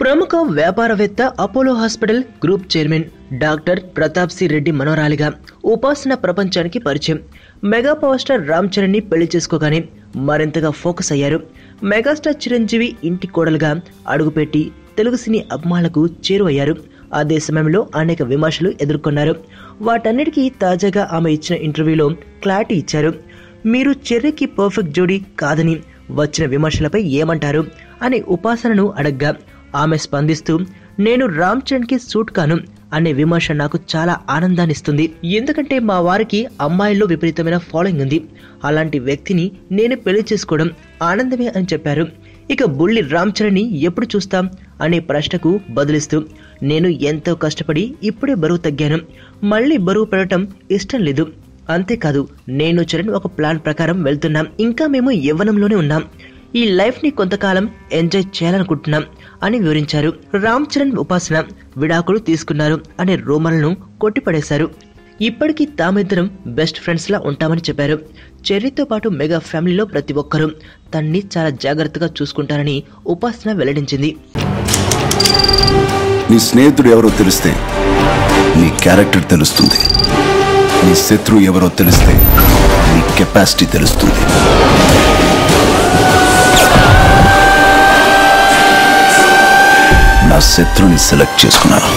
ప్రముఖ వ్యాపారవేత్త Apollo hospital group chairman doctor Pratap C Reddy మనోరాలిగా ఉపాసన ప్రపంచానికి పరిచయం. Mega power star Ram Charan ని పెళ్లి చేసుకోగానే మరింతగా ఫోకస్ అయ్యారు. మెగాస్టార్ చిరంజీవి ఇంటి కోడలుగా అడుగుపెట్టి తెలుగు సినీ అభిమానులకు చేరువయ్యారు. అదే సమయంలో అనేక విమర్శలు ఎదుర్కొన్నారు. వాటన్నిటికీ తాజాగా ఆమె ఇచ్చిన ఇంటర్వ్యూలో క్లారిటీ ఇచ్చారు. మీరు చెర్రీకి పర్ఫెక్ట్ జోడీ కాదని వచ్చిన విమర్శలపై ఏమంటారు అని ఉపాసనను అడగ్గా ఆమె స్పందిస్తూ, నేను రామ్ చరణ్ కి సూట్ కాను అనే విమర్శ నాకు చాలా ఆనందాన్నిస్తుంది. ఎందుకంటే మా వారికి అమ్మాయిల్లో విపరీతమైన ఫాలోయింగ్ ఉంది. అలాంటి వ్యక్తిని నేను పెళ్లి చేసుకోవడం ఆనందమే అని చెప్పారు. ఇక బుల్లి రామ్ చరణ్ ని ఎప్పుడు చూస్తాం అనే ప్రశ్నకు బదులిస్తూ, నేను ఎంతో కష్టపడి ఇప్పుడే బరువు తగ్గాను. మళ్ళీ బరువు పెరగటం ఇష్టం లేదు. అంతేకాదు నేను చరణ్ ఒక ప్లాన్ ప్రకారం వెళ్తున్నాం. ఇంకా మేము యవ్వనంలోనే ఉన్నాం. ఈ లైఫ్ ని కొంతకాలం ఎంజాయ్ చేయాలనుకుంటున్నాం అని వివరించారు. రామ్ చరణ్ ఉపాసన విడాకులు తీసుకున్నారు అనే రూమర్లను కొట్టిపడేశారు. ఇప్పటికీ తామిద్దరం బెస్ట్ ఫ్రెండ్స్ లా ఉంటామని చెప్పారు. చెర్రీతో పాటు మెగా ఫ్యామిలీలో ప్రతి ఒక్కరూ తన్ని చాలా జాగ్రత్తగా చూసుకుంటారని ఉపాసన వెల్లడించింది. నీ స్నేహితుడు ఎవరో తెలిస్తే నీ క్యారెక్టర్ తెలుస్తుంది. నీ శత్రువు ఎవరో తెలిస్తే నీ కెపాసిటీ తెలుస్తుంది. నా శత్రువుని సెలెక్ట్ చేసుకున్నాను.